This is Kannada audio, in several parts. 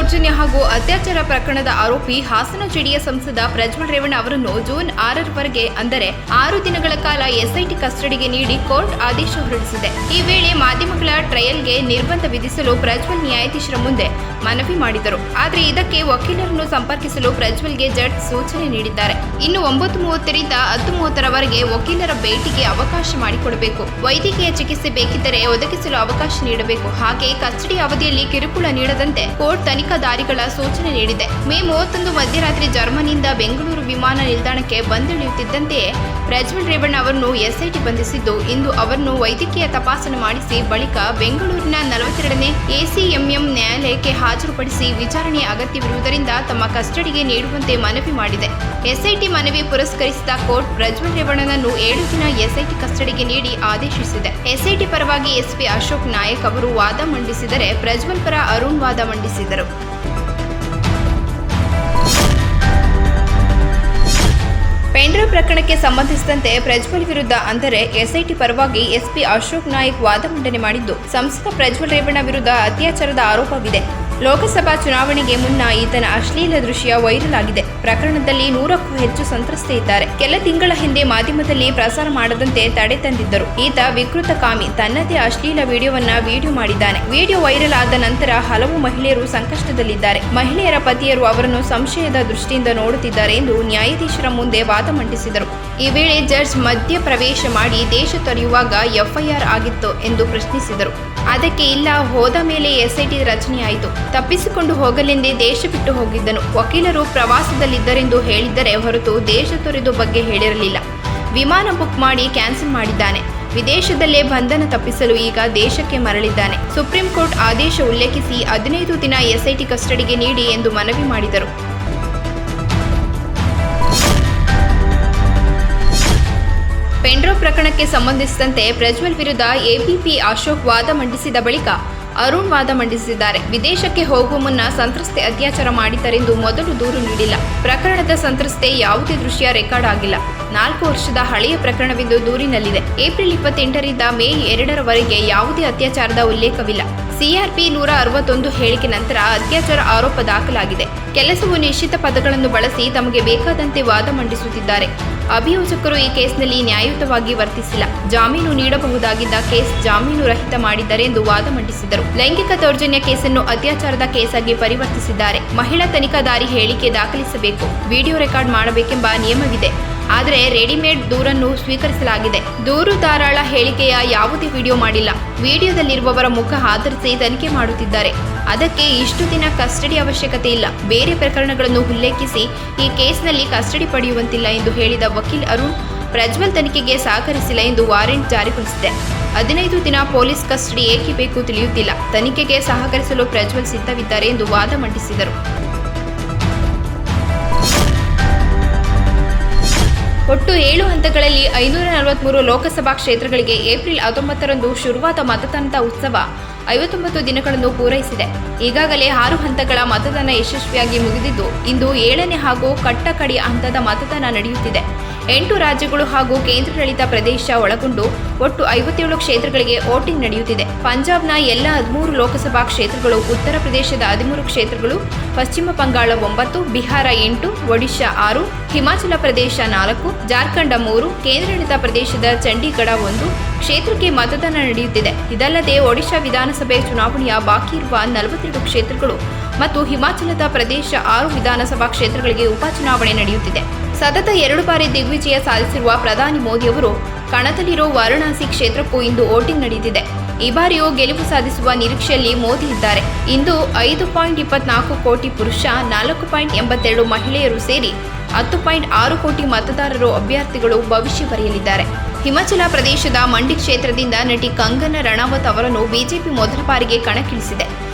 ದೌರ್ಜನ್ಯ ಹಾಗೂ ಅತ್ಯಾಚಾರ ಪ್ರಕರಣದ ಆರೋಪಿ ಹಾಸನ ಜೆಡಿಎಸ್ ಸಂಸದ ಪ್ರಜ್ವಲ್ ರೇವಣ್ಣ ಅವರನ್ನು ಜೂನ್ 6ರವರೆಗೆ ಅಂದರೆ 6 ದಿನಗಳ ಕಾಲ ಎಸ್ಐಟಿ ಕಸ್ಟಡಿಗೆ ನೀಡಿ ಕೋರ್ಟ್ ಆದೇಶ ಹೊರಡಿಸಿದೆ. ಈ ವೇಳೆ ಮಾಧ್ಯಮಗಳ ಟ್ರಯಲ್ಗೆ ನಿರ್ಬಂಧ ವಿಧಿಸಲು ಪ್ರಜ್ವಲ್ ನ್ಯಾಯಾಧೀಶರ ಮುಂದೆ ಮನವಿ ಮಾಡಿದರು. ಆದರೆ ಇದಕ್ಕೆ ವಕೀಲರನ್ನು ಸಂಪರ್ಕಿಸಲು ಪ್ರಜ್ವಲ್ಗೆ ಜಡ್ಜ್ ಸೂಚನೆ ನೀಡಿದ್ದಾರೆ. ಇನ್ನು 9:30ರಿಂದ 10:30ರವರೆಗೆ ವಕೀಲರ ಭೇಟಿಗೆ ಅವಕಾಶ ಮಾಡಿಕೊಡಬೇಕು. ವೈದ್ಯಕೀಯ ಚಿಕಿತ್ಸೆ ಬೇಕಿದ್ದರೆ ಒದಗಿಸಲು ಅವಕಾಶ ನೀಡಬೇಕು. ಹಾಗೆ ಕಸ್ಟಡಿ ಅವಧಿಯಲ್ಲಿ ಕಿರುಕುಳ ನೀಡದಂತೆ ಕೋರ್ಟ್ ತನಿಖಾಧಿಕಾರಿಗಳ ಸೂಚನೆ ನೀಡಿದೆ. ಮೇ 31 ಮಧ್ಯರಾತ್ರಿ ಜರ್ಮನಿಯಿಂದ ಬೆಂಗಳೂರು ವಿಮಾನ ನಿಲ್ದಾಣಕ್ಕೆ ಬಂದಿಳಿಯುತ್ತಿದ್ದಂತೆಯೇ ಪ್ರಜ್ವಲ್ ರೇವಣ್ಣ ಅವರನ್ನು ಎಸ್ಐಟಿ ಬಂಧಿಸಿದ್ದು, ಇಂದು ಅವರನ್ನು ವೈದ್ಯಕೀಯ ತಪಾಸಣೆ ಮಾಡಿಸಿ ಬಳಿಕ ಬೆಂಗಳೂರಿನ 42ನೇ ಎಸಿಎಂಎಂ ನ್ಯಾಯಾಲಯಕ್ಕೆ ಹಾಜರುಪಡಿಸಿ ವಿಚಾರಣೆಯ ಅಗತ್ಯವಿರುವುದರಿಂದ ತಮ್ಮ ಕಸ್ಟಡಿಗೆ ನೀಡುವಂತೆ ಮನವಿ ಮಾಡಿದೆ. ಎಸ್ಐಟಿ ಮನವಿ ಪುರಸ್ಕರಿಸಿದ ಕೋರ್ಟ್ ಪ್ರಜ್ವಲ್ ರೇವಣ್ಣನನ್ನು 7 ದಿನ ಎಸ್ಐಟಿ ಕಸ್ಟಡಿಗೆ ನೀಡಿ ಆದೇಶಿಸಿದೆ. ಎಸ್ಐಟಿ ಪರವಾಗಿ ಎಸ್ಪಿ ಅಶೋಕ್ ನಾಯಕ್ ಅವರು ವಾದ ಮಂಡಿಸಿದರೆ, ಪ್ರಜ್ವಲ್ ಪರ ಅರುಣ್ ವಾದ ಮಂಡಿಸಿದರು. ಪೆನ್ಡ್ರೈವ್ ಪ್ರಕರಣಕ್ಕೆ ಸಂಬಂಧಿಸಿದಂತೆ ಪ್ರಜ್ವಲ್ ವಿರುದ್ಧ ಅಂದರೆ ಎಸ್ಐಟಿ ಪರವಾಗಿ ಎಸ್ಪಿ ಅಶೋಕ್ ನಾಯಕ್ ವಾದ ಮಂಡನೆ ಮಾಡಿದ್ದು, ಸಂಸದ ಪ್ರಜ್ವಲ್ ರೇವಣ್ಣ ವಿರುದ್ಧ ಅತ್ಯಾಚಾರದ ಆರೋಪವಿದೆ. ಲೋಕಸಭಾ ಚುನಾವಣೆಗೆ ಮುನ್ನ ಈತನ ಅಶ್ಲೀಲ ದೃಶ್ಯ ವೈರಲ್ ಆಗಿದೆ. ಪ್ರಕರಣದಲ್ಲಿ 100ಕ್ಕೂ ಹೆಚ್ಚು ಸಂತ್ರಸ್ತೆ ಇದ್ದಾರೆ. ಕೆಲ ತಿಂಗಳ ಹಿಂದೆ ಮಾಧ್ಯಮದಲ್ಲಿ ಪ್ರಸಾರ ಮಾಡದಂತೆ ತಡೆ ತಂದಿದ್ದರು. ಈತ ವಿಕೃತಕಾಮಿ. ತನ್ನದೇ ಅಶ್ಲೀಲ ವಿಡಿಯೋ ಮಾಡಿದ್ದಾನೆ. ವಿಡಿಯೋ ವೈರಲ್ ಆದ ನಂತರ ಹಲವು ಮಹಿಳೆಯರು ಸಂಕಷ್ಟದಲ್ಲಿದ್ದಾರೆ. ಮಹಿಳೆಯರ ಪತಿಯರು ಅವರನ್ನು ಸಂಶಯದ ದೃಷ್ಟಿಯಿಂದ ನೋಡುತ್ತಿದ್ದಾರೆ ಎಂದು ನ್ಯಾಯಾಧೀಶರ ಮುಂದೆ ವಾದ ಮಂಡಿಸಿದರು. ಈ ವೇಳೆ ಜಡ್ಜ್ ಮಧ್ಯ ಪ್ರವೇಶ ಮಾಡಿ ದೇಶ ತೊರೆಯುವಾಗ ಎಫ್ಐಆರ್ ಆಗಿತ್ತು ಎಂದು ಪ್ರಶ್ನಿಸಿದರು. ಅದಕ್ಕೆ ಇಲ್ಲ, ಹೋದ ಮೇಲೆ ಎಸ್ಐಟಿ ರಚನೆಯಾಯಿತು. ತಪ್ಪಿಸಿಕೊಂಡು ಹೋಗಲೆಂದೇ ದೇಶ ಬಿಟ್ಟು ಹೋಗಿದ್ದನು. ವಕೀಲರು ಪ್ರವಾಸದಲ್ಲಿದ್ದರೆಂದು ಹೇಳಿದ್ದರೆ ಹೊರತು ದೇಶ ತೊರೆದು ಬಗ್ಗೆ ಹೇಳಿರಲಿಲ್ಲ. ವಿಮಾನ ಬುಕ್ ಮಾಡಿ ಕ್ಯಾನ್ಸಲ್ ಮಾಡಿದ್ದಾನೆ. ವಿದೇಶದಲ್ಲೇ ಬಂಧನ ತಪ್ಪಿಸಲು ಈಗ ದೇಶಕ್ಕೆ ಮರಳಿದ್ದಾನೆ. ಸುಪ್ರೀಂ ಕೋರ್ಟ್ ಆದೇಶ ಉಲ್ಲೇಖಿಸಿ 15 ದಿನ ಎಸ್ಐಟಿ ಕಸ್ಟಡಿಗೆ ನೀಡಿ ಎಂದು ಮನವಿ ಮಾಡಿದರು. ಪೆನ್ಡ್ರೈವ್ ಪ್ರಕರಣಕ್ಕೆ ಸಂಬಂಧಿಸಿದಂತೆ ಪ್ರಜ್ವಲ್ ವಿರುದ್ಧ ಎಬಿಪಿ ಅಶೋಕ್ ವಾದ ಮಂಡಿಸಿದ ಬಳಿಕ ಅರುಣ್ ವಾದ ಮಂಡಿಸಿದ್ದಾರೆ. ವಿದೇಶಕ್ಕೆ ಹೋಗುವ ಮುನ್ನ ಸಂತ್ರಸ್ತೆ ಅತ್ಯಾಚಾರ ಮಾಡಿದ್ದರೆಂದು ಮೊದಲು ದೂರು ನೀಡಿಲ್ಲ. ಪ್ರಕರಣದ ಸಂತ್ರಸ್ತೆ ಯಾವುದೇ ದೃಶ್ಯ ರೆಕಾರ್ಡ್ ಆಗಿಲ್ಲ. 4 ವರ್ಷದ ಹಳೆಯ ಪ್ರಕರಣವೆಂದು ದೂರಿನಲ್ಲಿದೆ. ಏಪ್ರಿಲ್ 28ರಿಂದ ಮೇ 2ರವರೆಗೆ ಯಾವುದೇ ಅತ್ಯಾಚಾರದ ಉಲ್ಲೇಖವಿಲ್ಲ. ಸಿಆರ್ಪಿ 161 ಹೇಳಿಕೆ ನಂತರ ಅತ್ಯಾಚಾರ ಆರೋಪ ದಾಖಲಾಗಿದೆ. ಕೆಲಸವು ನಿಶ್ಚಿತ ಪದಗಳನ್ನು ಬಳಸಿ ತಮಗೆ ಬೇಕಾದಂತೆ ವಾದ ಮಂಡಿಸುತ್ತಿದ್ದಾರೆ. ಅಭಿಯೋಜಕರು ಈ ಕೇಸ್ನಲ್ಲಿ ನ್ಯಾಯಯುತವಾಗಿ ವರ್ತಿಸಿಲ್ಲ. ಜಾಮೀನು ನೀಡಬಹುದಾಗಿದ್ದ ಕೇಸ್ ಜಾಮೀನು ರಹಿತ ಮಾಡಿದ್ದಾರೆ ಎಂದು ವಾದ ಮಂಡಿಸಿದರು. ಲೈಂಗಿಕ ದೌರ್ಜನ್ಯ ಕೇಸನ್ನು ಅತ್ಯಾಚಾರದ ಕೇಸಾಗಿ ಪರಿವರ್ತಿಸಿದ್ದಾರೆ. ಮಹಿಳಾ ತನಿಖಾದಾರಿ ಹೇಳಿಕೆ ದಾಖಲಿಸಬೇಕು, ವಿಡಿಯೋ ರೆಕಾರ್ಡ್ ಮಾಡಬೇಕೆಂಬ ನಿಯಮವಿದೆ. ಆದರೆ ರೆಡಿಮೇಡ್ ದೂರನ್ನು ಸ್ವೀಕರಿಸಲಾಗಿದೆ. ದೂರುದಾರಳ ಹೇಳಿಕೆಯ ಯಾವುದೇ ವಿಡಿಯೋ ಮಾಡಿಲ್ಲ. ವಿಡಿಯೋದಲ್ಲಿರುವವರ ಮುಖ ಆಧರಿಸಿ ತನಿಖೆ ಮಾಡುತ್ತಿದ್ದಾರೆ. ಅದಕ್ಕೆ ಇಷ್ಟು ದಿನ ಕಸ್ಟಡಿ ಅವಶ್ಯಕತೆ ಇಲ್ಲ. ಬೇರೆ ಪ್ರಕರಣಗಳನ್ನು ಉಲ್ಲೇಖಿಸಿ ಈ ಕೇಸ್ನಲ್ಲಿ ಕಸ್ಟಡಿ ಪಡೆಯುವಂತಿಲ್ಲ ಎಂದು ಹೇಳಿದ ವಕೀಲ್ ಅರುಣ್, ಪ್ರಜ್ವಲ್ ತನಿಖೆಗೆ ಸಹಕರಿಸಿಲ್ಲ ಎಂದು ವಾರೆಂಟ್ ಜಾರಿಗೊಳಿಸಿದೆ. 15 ದಿನ ಪೊಲೀಸ್ ಕಸ್ಟಡಿ ಏಕೆ ಬೇಕು ತಿಳಿಯುತ್ತಿಲ್ಲ. ತನಿಖೆಗೆ ಸಹಕರಿಸಲು ಪ್ರಜ್ವಲ್ ಸಿದ್ಧವಿದ್ದಾರೆ ಎಂದು ವಾದ ಮಂಡಿಸಿದರು. ಒಟ್ಟು 7 ಹಂತಗಳಲ್ಲಿ 543 ಲೋಕಸಭಾ ಕ್ಷೇತ್ರಗಳಿಗೆ ಏಪ್ರಿಲ್ 19ರಂದು ಶುರುವಾದ ಮತದಾನದ ಉತ್ಸವ 59 ದಿನಗಳನ್ನು ಪೂರೈಸಿದೆ. ಈಗಾಗಲೇ 6 ಹಂತಗಳ ಮತದಾನ ಯಶಸ್ವಿಯಾಗಿ ಮುಗಿದಿದ್ದು, ಇಂದು 7ನೇ ಹಾಗೂ ಕಟ್ಟಕಡೆಯ ಹಂತದ ಮತದಾನ ನಡೆಯುತ್ತಿದೆ. 8 ರಾಜ್ಯಗಳು ಹಾಗೂ ಕೇಂದ್ರಾಡಳಿತ ಪ್ರದೇಶ ಒಳಗೊಂಡು ಒಟ್ಟು 57 ಕ್ಷೇತ್ರಗಳಿಗೆ ವೋಟಿಂಗ್ ನಡೆಯುತ್ತಿದೆ. ಪಂಜಾಬ್ನ ಎಲ್ಲ 13 ಲೋಕಸಭಾ ಕ್ಷೇತ್ರಗಳು, ಉತ್ತರ ಪ್ರದೇಶದ 13 ಕ್ಷೇತ್ರಗಳು, ಪಶ್ಚಿಮ ಬಂಗಾಳ 9, ಬಿಹಾರ 8, ಒಡಿಶಾ 6, ಹಿಮಾಚಲ ಪ್ರದೇಶ 4, ಜಾರ್ಖಂಡ್ 3, ಕೇಂದ್ರಾಡಳಿತ ಪ್ರದೇಶದ ಚಂಡೀಗಢ 1 ಕ್ಷೇತ್ರಕ್ಕೆ ಮತದಾನ ನಡೆಯುತ್ತಿದೆ. ಇದಲ್ಲದೆ ಒಡಿಶಾ ವಿಧಾನಸಭೆ ಚುನಾವಣೆಯ ಬಾಕಿ ಇರುವ 42 ಕ್ಷೇತ್ರಗಳು ಮತ್ತು ಹಿಮಾಚಲದ ಪ್ರದೇಶ 6 ವಿಧಾನಸಭಾ ಕ್ಷೇತ್ರಗಳಿಗೆ ಉಪಚುನಾವಣೆ ನಡೆಯುತ್ತಿದೆ. ಸತತ 2 ಬಾರಿ ದಿಗ್ವಿಜಯ ಸಾಧಿಸಿರುವ ಪ್ರಧಾನಿ ಮೋದಿಯವರು ಕಣದಲ್ಲಿರೋ ವಾರಣಾಸಿ ಕ್ಷೇತ್ರಕ್ಕೂ ಇಂದು ವೋಟಿಂಗ್ ನಡೆಯುತ್ತಿದೆ. ಈ ಬಾರಿಯೂ ಗೆಲುವು ಸಾಧಿಸುವ ನಿರೀಕ್ಷೆಯಲ್ಲಿ ಮೋದಿ ಇದ್ದಾರೆ. ಇಂದು 5.24 ಕೋಟಿ ಪುರುಷ, 4.82 ಮಹಿಳೆಯರು ಸೇರಿ 10.6 ಕೋಟಿ ಮತದಾರರು ಅಭ್ಯರ್ಥಿಗಳು ಭವಿಷ್ಯ ಬರೆಯಲಿದ್ದಾರೆ. ಹಿಮಾಚಲ ಪ್ರದೇಶದ ಮಂಡಿ ಕ್ಷೇತ್ರದಿಂದ ನಟಿ ಕಂಗನಾ ರಣಾವತ್ ಅವರನ್ನು ಬಿಜೆಪಿ ಮೊದಲ ಬಾರಿಗೆ ಕಣಕ್ಕಿಳಿಸಿದೆ.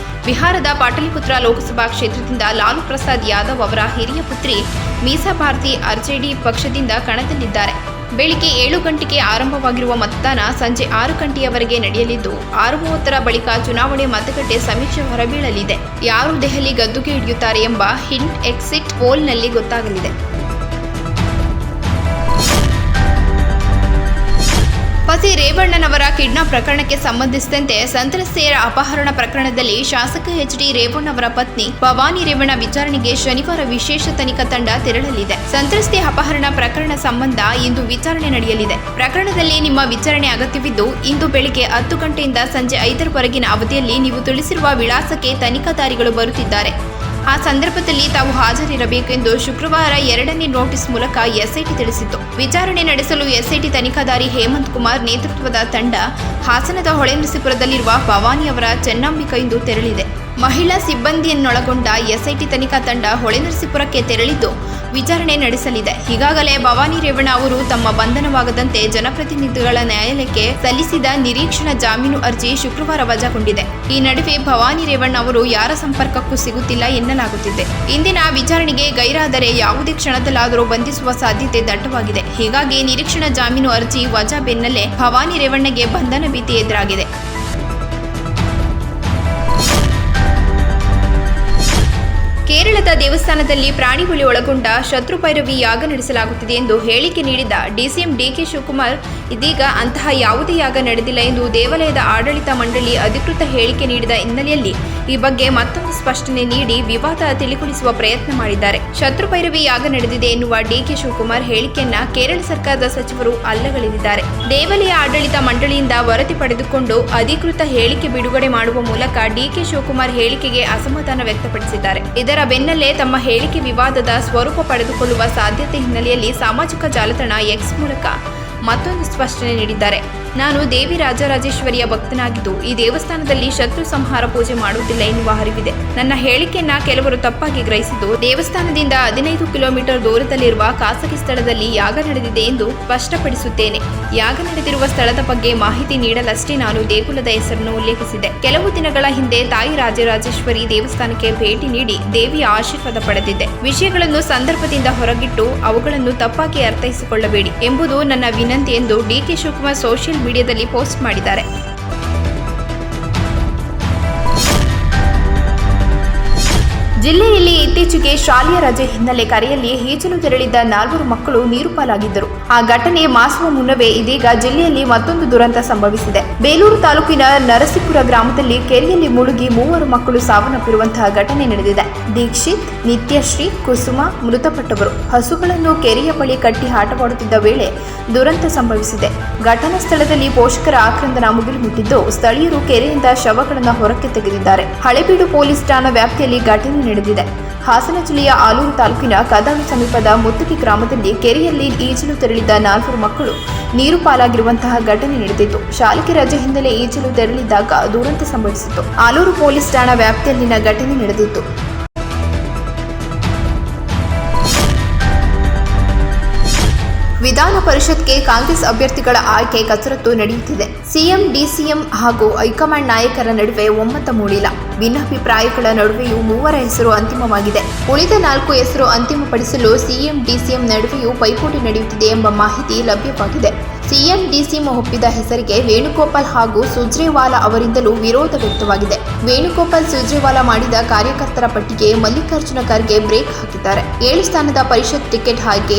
ಬಿಹಾರದ ಪಾಟಲಿಪುತ್ರ ಲೋಕಸಭಾ ಕ್ಷೇತ್ರದಿಂದ ಲಾಲು ಪ್ರಸಾದ್ ಯಾದವ್ ಅವರ ಹಿರಿಯ ಪುತ್ರಿ ಮೀಸಾ ಭಾರತಿ ಆರ್ಜೆಡಿ ಪಕ್ಷದಿಂದ ಕಣದಲ್ಲಿದ್ದಾರೆ. ಬೆಳಿಗ್ಗೆ 7 ಗಂಟೆಗೆ ಆರಂಭವಾಗಿರುವ ಮತದಾನ ಸಂಜೆ 6 ಗಂಟೆಯವರೆಗೆ ನಡೆಯಲಿದ್ದು, 6:30ರ ಬಳಿಕ ಚುನಾವಣೆ ಮತಗಟ್ಟೆ ಸಮೀಕ್ಷೆ ಹೊರಬೀಳಲಿದೆ. ಯಾರು ದೆಹಲಿ ಗದ್ದುಗೆ ಹಿಡಿಯುತ್ತಾರೆ ಎಂಬ ಹಿಂಟ್ ಎಕ್ಸಿಟ್ ಪೋಲ್ನಲ್ಲಿ ಗೊತ್ತಾಗಲಿದೆ. ಪತಿ ರೇವಣ್ಣನವರ ಕಿಡ್ನಾಪ್ ಪ್ರಕರಣಕ್ಕೆ ಸಂಬಂಧಿಸಿದಂತೆ ಸಂತ್ರಸ್ತೆಯರ ಅಪಹರಣ ಪ್ರಕರಣದಲ್ಲಿ ಶಾಸಕ ಎಚ್.ಡಿ. ರೇವಣ್ಣವರ ಪತ್ನಿ ಭವಾನಿ ರೇವಣ್ಣ ವಿಚಾರಣೆಗೆ ಶನಿವಾರ ವಿಶೇಷ ತನಿಖಾ ತಂಡ ತೆರಳಲಿದೆ. ಸಂತ್ರಸ್ತೆ ಅಪಹರಣ ಪ್ರಕರಣ ಸಂಬಂಧ ಇಂದು ವಿಚಾರಣೆ ನಡೆಯಲಿದೆ. ಪ್ರಕರಣದಲ್ಲಿ ನಿಮ್ಮ ವಿಚಾರಣೆ ಅಗತ್ಯವಿದ್ದು ಇಂದು ಬೆಳಿಗ್ಗೆ 10 ಗಂಟೆಯಿಂದ ಸಂಜೆ 5ರವರೆಗಿನ ಅವಧಿಯಲ್ಲಿ ನೀವು ತಿಳಿಸಿರುವ ವಿಳಾಸಕ್ಕೆ ತನಿಖಾಧಿಕಾರಿಗಳು ಬರುತ್ತಿದ್ದಾರೆ. ಆ ಸಂದರ್ಭದಲ್ಲಿ ತಾವು ಹಾಜರಿರಬೇಕೆಂದು ಶುಕ್ರವಾರ 2ನೇ ನೋಟಿಸ್ ಮೂಲಕ ಎಸ್ಐಟಿ ತಿಳಿಸಿತ್ತು. ವಿಚಾರಣೆ ನಡೆಸಲು ಎಸ್ಐಟಿ ತನಿಖಾಧಿಕಾರಿ ಹೇಮಂತ್ ಕುಮಾರ್ ನೇತೃತ್ವದ ತಂಡ ಹಾಸನದ ಹೊಳೆನರಸೀಪುರದಲ್ಲಿರುವ ಭವಾನಿಯವರ ಚೆನ್ನಂಬಿಕಾ ಇಂದು ತೆರಳಿದೆ. ಮಹಿಳಾ ಸಿಬ್ಬಂದಿಯನ್ನೊಳಗೊಂಡ ಎಸ್ಐಟಿ ತನಿಖಾ ತಂಡ ಹೊಳೆನರಸೀಪುರಕ್ಕೆ ತೆರಳಿದ್ದು ವಿಚಾರಣೆ ನಡೆಸಲಿದೆ. ಈಗಾಗಲೇ ಭವಾನಿ ರೇವಣ್ಣ ಅವರು ತಮ್ಮ ಬಂಧನವಾಗದಂತೆ ಜನಪ್ರತಿನಿಧಿಗಳ ನ್ಯಾಯಾಲಯಕ್ಕೆ ಸಲ್ಲಿಸಿದ ನಿರೀಕ್ಷಣಾ ಜಾಮೀನು ಅರ್ಜಿ ಶುಕ್ರವಾರ ವಜಾಗೊಂಡಿದೆ. ಈ ನಡುವೆ ಭವಾನಿ ರೇವಣ್ಣ ಅವರು ಯಾರ ಸಂಪರ್ಕಕ್ಕೂ ಸಿಗುತ್ತಿಲ್ಲ ಎನ್ನಲಾಗುತ್ತಿದೆ. ಇಂದಿನ ವಿಚಾರಣೆಗೆ ಗೈರಾದರೆ ಯಾವುದೇ ಕ್ಷಣದಲ್ಲಾದರೂ ಬಂಧಿಸುವ ಸಾಧ್ಯತೆ ದಟ್ಟವಾಗಿದೆ. ಹೀಗಾಗಿ ನಿರೀಕ್ಷಣಾ ಜಾಮೀನು ಅರ್ಜಿ ವಜಾ ಬೆನ್ನಲ್ಲೇ ಭವಾನಿ ರೇವಣ್ಣಗೆ ಬಂಧನ ಭೀತಿ ಎದುರಾಗಿದೆ. ಕೇರಳದ ದೇವಸ್ಥಾನದಲ್ಲಿ ಪ್ರಾಣಿ ಬಲಿ ಒಳಗೊಂಡ ಶತ್ರುಪೈರವಿ ಯಾಗ ನಡೆಸಲಾಗುತ್ತಿದೆ ಎಂದು ಹೇಳಿಕೆ ನೀಡಿದ ಡಿಸಿಎಂ ಡಿಕೆ ಶಿವಕುಮಾರ್ ಇದೀಗ ಅಂತಹ ಯಾವುದೇ ಯಾಗ ನಡೆದಿಲ್ಲ ಎಂದು ದೇವಾಲಯದ ಆಡಳಿತ ಮಂಡಳಿ ಅಧಿಕೃತ ಹೇಳಿಕೆ ನೀಡಿದ ಹಿನ್ನೆಲೆಯಲ್ಲಿ ಈ ಬಗ್ಗೆ ಮತ್ತೊಂದು ಸ್ಪಷ್ಟನೆ ನೀಡಿ ವಿವಾದ ತಿಳಿಗೊಳಿಸುವ ಪ್ರಯತ್ನ ಮಾಡಿದ್ದಾರೆ. ಶತ್ರುಪೈರವಿ ಯಾಗ ನಡೆದಿದೆ ಎನ್ನುವ ಡಿಕೆ ಶಿವಕುಮಾರ್ ಹೇಳಿಕೆಯನ್ನ ಕೇರಳ ಸರ್ಕಾರದ ಸಚಿವರು ಅಲ್ಲಗಳೆದಿದ್ದಾರೆ. ದೇವಾಲಯ ಆಡಳಿತ ಮಂಡಳಿಯಿಂದ ವರದಿ ಪಡೆದುಕೊಂಡು ಅಧಿಕೃತ ಹೇಳಿಕೆ ಬಿಡುಗಡೆ ಮಾಡುವ ಮೂಲಕ ಡಿಕೆ ಶಿವಕುಮಾರ್ ಹೇಳಿಕೆಗೆ ಅಸಮಾಧಾನ ವ್ಯಕ್ತಪಡಿಸಿದ್ದಾರೆ. ಇದರ ಬೆನ್ನಲ್ಲೇ ತಮ್ಮ ಹೇಳಿಕೆ ವಿವಾದದ ಸ್ವರೂಪ ಪಡೆದುಕೊಳ್ಳುವ ಸಾಧ್ಯತೆ ಹಿನ್ನೆಲೆಯಲ್ಲಿ ಸಾಮಾಜಿಕ ಜಾಲತಾಣ ಎಕ್ಸ್ ಮೂಲಕ ಮತ್ತೊಂದು ಸ್ಪಷ್ಟನೆ ನೀಡಿದ್ದಾರೆ. ನಾನು ದೇವಿ ರಾಜರಾಜೇಶ್ವರಿಯ ಭಕ್ತನಾಗಿದ್ದು ಈ ದೇವಸ್ಥಾನದಲ್ಲಿ ಶತ್ರು ಸಂಹಾರ ಪೂಜೆ ಮಾಡುತ್ತಿಲ್ಲ ಎನ್ನುವ ಅರಿವಿದೆ. ನನ್ನ ಹೇಳಿಕೆಯನ್ನ ಕೆಲವರು ತಪ್ಪಾಗಿ ಗ್ರಹಿಸಿದ್ದು ದೇವಸ್ಥಾನದಿಂದ 15 ಕಿಲೋಮೀಟರ್ ದೂರದಲ್ಲಿರುವ ಖಾಸಗಿ ಸ್ಥಳದಲ್ಲಿ ಯಾಗ ನಡೆದಿದೆ ಎಂದು ಸ್ಪಷ್ಟಪಡಿಸುತ್ತೇನೆ. ಯಾಗ ನಡೆದಿರುವ ಸ್ಥಳದ ಬಗ್ಗೆ ಮಾಹಿತಿ ನೀಡಲಷ್ಟೇ ನಾನು ದೇಗುಲದ ಹೆಸರನ್ನು ಉಲ್ಲೇಖಿಸಿದೆ. ಕೆಲವು ದಿನಗಳ ಹಿಂದೆ ತಾಯಿ ರಾಜರಾಜೇಶ್ವರಿ ದೇವಸ್ಥಾನಕ್ಕೆ ಭೇಟಿ ನೀಡಿ ದೇವಿಯ ಆಶೀರ್ವಾದ ಪಡೆದಿದ್ದೆ. ವಿಷಯಗಳನ್ನು ಸಂದರ್ಭದಿಂದ ಹೊರಗಿಟ್ಟು ಅವುಗಳನ್ನು ತಪ್ಪಾಗಿ ಅರ್ಥೈಸಿಕೊಳ್ಳಬೇಡಿ ಎಂಬುದು ನನ್ನ ವಿನಂತಿ ಎಂದು ಡಿಕೆ ಶಿವಕುಮಾರ್ ಸೋಷಿಯಲ್ ಮೀಡಿಯಾದಲ್ಲಿ ಪೋಸ್ಟ್ ಮಾಡಿದ್ದಾರೆ. ಜಿಲ್ಲೆಯಲ್ಲಿ ಇತ್ತೀಚೆಗೆ ಶಾಲೆಯ ರಜೆ ಹಿನ್ನೆಲೆ ಕರೆಯಲ್ಲಿ ಈಜಲು ತೆರಳಿದ್ದ 4 ಮಕ್ಕಳು ನೀರು ಪಾಲಾಗಿದ್ದರು. ಆ ಘಟನೆ ಮಾಸುವ ಮುನ್ನವೇ ಇದೀಗ ಜಿಲ್ಲೆಯಲ್ಲಿ ಮತ್ತೊಂದು ದುರಂತ ಸಂಭವಿಸಿದೆ. ಬೇಲೂರು ತಾಲೂಕಿನ ನರಸೀಪುರ ಗ್ರಾಮದಲ್ಲಿ ಕೆರೆಯಲ್ಲಿ ಮುಳುಗಿ 3 ಮಕ್ಕಳು ಸಾವನ್ನಪ್ಪಿರುವಂತಹ ಘಟನೆ ನಡೆದಿದೆ. ದೀಕ್ಷಿತ್, ನಿತ್ಯಶ್ರೀ, ಕುಸುಮ ಮೃತಪಟ್ಟವರು. ಹಸುಗಳನ್ನು ಕೆರೆಯ ಬಳಿ ಕಟ್ಟಿ ಆಟವಾಡುತ್ತಿದ್ದ ವೇಳೆ ದುರಂತ ಸಂಭವಿಸಿದೆ. ಘಟನಾ ಸ್ಥಳದಲ್ಲಿ ಪೋಷಕರ ಆಕ್ರಂದನ ಮುಗಿಲು ಮುಟ್ಟಿದ್ದು ಸ್ಥಳೀಯರು ಕೆರೆಯಿಂದ ಶವಗಳನ್ನು ಹೊರಕ್ಕೆ ತೆಗೆದಿದ್ದಾರೆ. ಹಳೇಬೀಡು ಪೊಲೀಸ್ ಠಾಣಾ ವ್ಯಾಪ್ತಿಯಲ್ಲಿ ಘಟನೆ ನಡೆದಿದೆ. ಹಾಸನ ಜಿಲ್ಲೆಯ ಆಲೂರು ತಾಲೂಕಿನ ಕದಾಳು ಸಮೀಪದ ಮುತ್ತಗಿ ಗ್ರಾಮದಲ್ಲಿ ಕೆರೆಯಲ್ಲಿ ಈಜಲು ತೆರಳಿದ್ದ 4 ಮಕ್ಕಳು ನೀರು ಪಾಲಾಗಿರುವಂತಹ ಘಟನೆ ನಡೆದಿತ್ತು. ಶಾಲೆಗೆ ರಜೆ ಹಿನ್ನೆಲೆ ಈಜಲು ತೆರಳಿದ್ದಾಗ ದುರಂತ ಸಂಭವಿಸಿತ್ತು. ಆಲೂರು ಪೊಲೀಸ್ ಠಾಣಾ ವ್ಯಾಪ್ತಿಯಲ್ಲಿನ ಘಟನೆ ನಡೆದಿತ್ತು. ವಿಧಾನ ಪರಿಷತ್ಗೆ ಕಾಂಗ್ರೆಸ್ ಅಭ್ಯರ್ಥಿಗಳ ಆಯ್ಕೆ ಕಸರತ್ತು ನಡೆಯುತ್ತಿದೆ. ಸಿಎಂ, ಡಿಸಿಎಂ ಹಾಗೂ ಹೈಕಮಾಂಡ್ ನಾಯಕರ ನಡುವೆ ಒಮ್ಮತ ಮೂಡಿಲ್ಲ. ಭಿನ್ನಾಭಿಪ್ರಾಯಗಳ ನಡುವೆಯೂ 3 ಹೆಸರು ಅಂತಿಮವಾಗಿದೆ. ಉಳಿದ 4 ಹೆಸರು ಅಂತಿಮಪಡಿಸಲು ಸಿಎಂ, ಡಿಸಿಎಂ ನಡುವೆಯೂ ಪೈಪೋಟಿ ನಡೆಯುತ್ತಿದೆ ಎಂಬ ಮಾಹಿತಿ ಲಭ್ಯವಾಗಿದೆ. ಸಿಎಂ, ಡಿಸಿಎಂ ಒಪ್ಪಿದ ಹೆಸರಿಗೆ ವೇಣುಗೋಪಾಲ್ ಹಾಗೂ ಸುರ್ಜೇವಾಲಾ ಅವರಿಂದಲೂ ವಿರೋಧ ವ್ಯಕ್ತವಾಗಿದೆ. ವೇಣುಗೋಪಾಲ್, ಸುರ್ಜೇವಾಲಾ ಮಾಡಿದ ಕಾರ್ಯಕರ್ತರ ಪಟ್ಟಿಗೆ ಮಲ್ಲಿಕಾರ್ಜುನ ಖರ್ಗೆ ಬ್ರೇಕ್ ಹಾಕಿದ್ದಾರೆ. 7 ಸ್ಥಾನದ ಪರಿಷತ್ ಟಿಕೆಟ್ ಆಯ್ಕೆ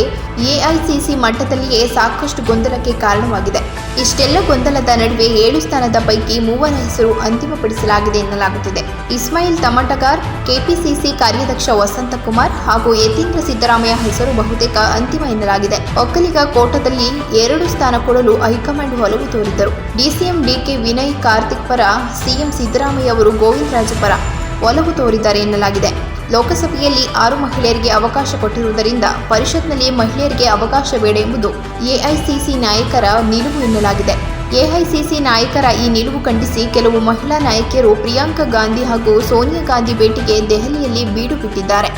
ಎಐಸಿಸಿ ಮಟ್ಟದಲ್ಲಿಯೇ ಸಾಕಷ್ಟು ಗೊಂದಲಕ್ಕೆ ಕಾರಣವಾಗಿದೆ. ಇಷ್ಟೆಲ್ಲ ಗೊಂದಲದ ನಡುವೆ 7 ಸ್ಥಾನದ ಪೈಕಿ 3 ಹೆಸರು ಅಂತಿಮಪಡಿಸಲಾಗಿದೆ ಎನ್ನಲಾಗುತ್ತಿದೆ. ಇಸ್ಮಾಯಿಲ್ ತಮಟಗಾರ್, ಕೆಪಿಸಿಸಿ ಕಾರ್ಯಾಧ್ಯಕ್ಷ ವಸಂತಕುಮಾರ್ ಹಾಗೂ ಯತೀಂದ್ರ ಸಿದ್ದರಾಮಯ್ಯ ಹೆಸರು ಬಹುತೇಕ ಅಂತಿಮ ಎನ್ನಲಾಗಿದೆ. ಒಕ್ಕಲಿಗ ಕೋಟಾದಲ್ಲಿ 2 ಸ್ಥಾನ ಕೊಡಲು ಹೈಕಮಾಂಡ್ ಒಲವು ತೋರಿದ್ದರು. ಡಿಸಿಎಂ ಡಿಕೆ ವಿನಯ್ ಕಾರ್ತಿಕ್ ಪರ, ಸಿಎಂ ಸಿದ್ದರಾಮಯ್ಯ ಅವರು ಗೋವಿಂದ ರಾಜ ಪರ ಒಲವು ತೋರಿದ್ದಾರೆ ಎನ್ನಲಾಗಿದೆ. ಲೋಕಸಭೆಯಲ್ಲಿ 6 ಮಹಿಳೆಯರಿಗೆ ಅವಕಾಶ ಕೊಟ್ಟಿರುವುದರಿಂದ ಪರಿಷತ್ನಲ್ಲಿ ಮಹಿಳೆಯರಿಗೆ ಅವಕಾಶ ಬೇಡ ಎಂಬುದು ಎಐಸಿಸಿ ನಾಯಕರ ನಿಲುವು ಎನ್ನಲಾಗಿದೆ. ಎಐಸಿಸಿ ನಾಯಕರ ಈ ನಿಲುವು ಖಂಡಿಸಿ ಕೆಲವು ಮಹಿಳಾ ನಾಯಕಿಯರು ಪ್ರಿಯಾಂಕಾ ಗಾಂಧಿ ಹಾಗೂ ಸೋನಿಯಾ ಗಾಂಧಿ ಭೇಟಿಗೆ ದೆಹಲಿಯಲ್ಲಿ ಬೀಡು ಬಿಟ್ಟಿದ್ದಾರೆ.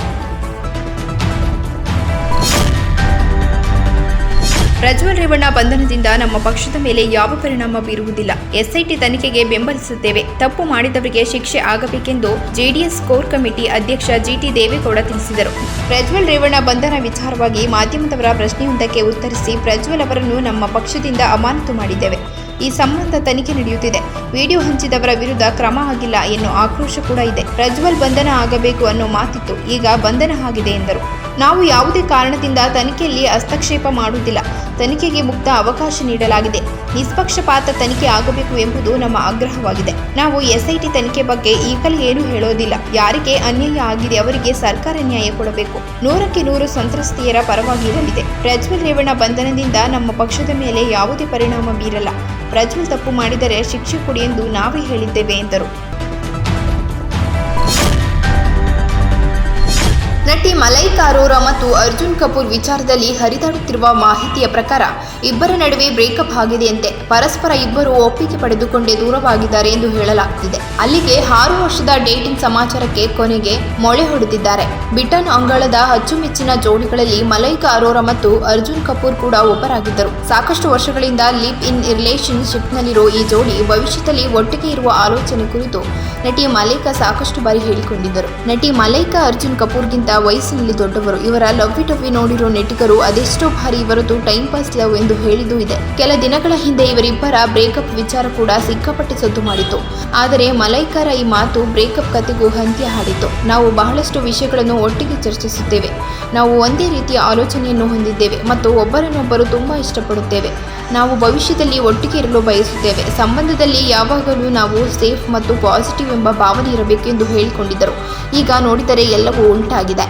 ಪ್ರಜ್ವಲ್ ರೇವಣ್ಣ ಬಂಧನದಿಂದ ನಮ್ಮ ಪಕ್ಷದ ಮೇಲೆ ಯಾವ ಪರಿಣಾಮ ಬೀರುವುದಿಲ್ಲ. ಎಸ್ಐಟಿ ತನಿಖೆಗೆ ಬೆಂಬಲಿಸುತ್ತೇವೆ. ತಪ್ಪು ಮಾಡಿದವರಿಗೆ ಶಿಕ್ಷೆ ಆಗಬೇಕೆಂದು ಜೆಡಿಎಸ್ ಕೋರ್ ಕಮಿಟಿ ಅಧ್ಯಕ್ಷ ಜಿಟಿ ದೇವೇಗೌಡ ತಿಳಿಸಿದರು. ಪ್ರಜ್ವಲ್ ರೇವಣ್ಣ ಬಂಧನ ವಿಚಾರವಾಗಿ ಮಾಧ್ಯಮದವರ ಪ್ರಶ್ನೆಯೊಂದಕ್ಕೆ ಉತ್ತರಿಸಿ, ಪ್ರಜ್ವಲ್ ಅವರನ್ನು ನಮ್ಮ ಪಕ್ಷದಿಂದ ಅಮಾನತು ಮಾಡಿದ್ದೇವೆ. ಈ ಸಂಬಂಧ ತನಿಖೆ ನಡೆಯುತ್ತಿದೆ. ವಿಡಿಯೋ ಹಂಚಿದವರ ವಿರುದ್ಧ ಕ್ರಮ ಆಗಿಲ್ಲ ಎನ್ನುವ ಆಕ್ರೋಶ ಕೂಡ ಇದೆ. ಪ್ರಜ್ವಲ್ ಬಂಧನ ಆಗಬೇಕು ಅನ್ನೋ ಮಾತಿತ್ತು, ಈಗ ಬಂಧನ ಆಗಿದೆ ಎಂದರು. ನಾವು ಯಾವುದೇ ಕಾರಣದಿಂದ ತನಿಖೆಯಲ್ಲಿ ಹಸ್ತಕ್ಷೇಪ ಮಾಡುವುದಿಲ್ಲ. ತನಿಖೆಗೆ ಮುಕ್ತ ಅವಕಾಶ ನೀಡಲಾಗಿದೆ. ನಿಷ್ಪಕ್ಷಪಾತ ತನಿಖೆ ಆಗಬೇಕು ಎಂಬುದು ನಮ್ಮ ಆಗ್ರಹವಾಗಿದೆ. ನಾವು SIT ತನಿಖೆ ಬಗ್ಗೆ ಈಗಲೇ ಏನು ಹೇಳೋದಿಲ್ಲ. ಯಾರಿಗೆ ಅನ್ಯಾಯ ಆಗಿದೆ ಅವರಿಗೆ ಸರ್ಕಾರ ನ್ಯಾಯ ಕೊಡಬೇಕು. 100ಕ್ಕೆ 100 ಸಂತ್ರಸ್ತೆಯರ ಪರವಾಗಿ ಇರಲಿದೆ. ಪ್ರಜ್ವಲ್ ರೇವಣ್ಣ ಬಂಧನದಿಂದ ನಮ್ಮ ಪಕ್ಷದ ಮೇಲೆ ಯಾವುದೇ ಪರಿಣಾಮ ಬೀರಲ್ಲ. ಪ್ರಜ್ವಲ್ ತಪ್ಪು ಮಾಡಿದರೆ ಶಿಕ್ಷೆ ಕೊಡಿ ಎಂದು ನಾವೇ ಹೇಳಿದ್ದೇವೆ ಎಂದರು. ನಟಿ ಮಲೈಕಾ ಅರೋರಾ ಮತ್ತು ಅರ್ಜುನ್ ಕಪೂರ್ ವಿಚಾರದಲ್ಲಿ ಹರಿದಾಡುತ್ತಿರುವ ಮಾಹಿತಿಯ ಪ್ರಕಾರ ಇಬ್ಬರ ನಡುವೆ ಬ್ರೇಕಪ್ ಆಗಿದೆಯಂತೆ. ಪರಸ್ಪರ ಇಬ್ಬರು ಒಪ್ಪಿಗೆ ಪಡೆದುಕೊಂಡೇ ದೂರವಾಗಿದ್ದಾರೆ ಎಂದು ಹೇಳಲಾಗ್ತಿದೆ. ಅಲ್ಲಿಗೆ 6 ವರ್ಷದ ಡೇಟಿಂಗ್ ಸಮಾಚಾರಕ್ಕೆ ಕೊನೆಗೆ ಮೊಳೆ ಹೊಡೆದಿದ್ದಾರೆ. ಬಿಟನ್ ಅಂಗಳದ ಅಚ್ಚುಮೆಚ್ಚಿನ ಜೋಡಿಗಳಲ್ಲಿ ಮಲೈಕಾ ಅರೋರಾ ಮತ್ತು ಅರ್ಜುನ್ ಕಪೂರ್ ಕೂಡ ಒಬ್ಬರಾಗಿದ್ದರು. ಸಾಕಷ್ಟು ವರ್ಷಗಳಿಂದ ಲಿವ್ ಇನ್ ರಿಲೇಶನ್ಶಿಪ್ನಲ್ಲಿರೋ ಈ ಜೋಡಿ ಭವಿಷ್ಯದಲ್ಲಿ ಒಟ್ಟಿಗೆ ಇರುವ ಆಲೋಚನೆ ಕುರಿತು ನಟಿ ಮಲೈಕಾ ಸಾಕಷ್ಟು ಬಾರಿ ಹೇಳಿಕೊಂಡಿದ್ದರು. ನಟಿ ಮಲೈಕಾ ಅರ್ಜುನ್ ಕಪೂರ್ಗಿಂತ ವಯಸ್ಸಿನಲ್ಲಿ ದೊಡ್ಡವರು. ಇವರ ಲವ್ವಿ ಟವ್ವಿ ನೋಡಿರೋ ನೆಟಿಗರು ಅದೆಷ್ಟೋ ಬಾರಿ ಇವರದ್ದು ಟೈಮ್ ಪಾಸ್ ಲವ್ ಎಂದು ಹೇಳಿದ್ದು ಇದೆ. ಕೆಲ ದಿನಗಳ ಹಿಂದೆ ಇವರಿಬ್ಬರ ಬ್ರೇಕಪ್ ವಿಚಾರ ಕೂಡ ಸಿಕ್ಕಾಪಟ್ಟೆ ಸದ್ದು ಮಾಡಿತ್ತು. ಆದರೆ ಮಲೈಕಾರ ಈ ಮಾತು ಬ್ರೇಕಪ್ ಕತೆಗೂ ಅಂತ್ಯ ಹಾಡಿತ್ತು. ನಾವು ಬಹಳಷ್ಟು ವಿಷಯಗಳನ್ನು ಒಟ್ಟಿಗೆ ಚರ್ಚಿಸುತ್ತೇವೆ. ನಾವು ಒಂದೇ ರೀತಿಯ ಆಲೋಚನೆಯನ್ನು ಹೊಂದಿದ್ದೇವೆ ಮತ್ತು ಒಬ್ಬರನ್ನೊಬ್ಬರು ತುಂಬಾ ಇಷ್ಟಪಡುತ್ತೇವೆ. ನಾವು ಭವಿಷ್ಯದಲ್ಲಿ ಒಟ್ಟಿಗೆ ಇರಲು ಬಯಸುತ್ತೇವೆ. ಸಂಬಂಧದಲ್ಲಿ ಯಾವಾಗಲೂ ನಾವು ಸೇಫ್ ಮತ್ತು ಪಾಸಿಟಿವ್ ಎಂಬ ಭಾವನೆ ಇರಬೇಕು ಎಂದು ಹೇಳಿಕೊಂಡಿದ್ದರು. ಈಗ ನೋಡಿದರೆ ಎಲ್ಲವೂ ಉಲ್ಟಾಗಿದೆ.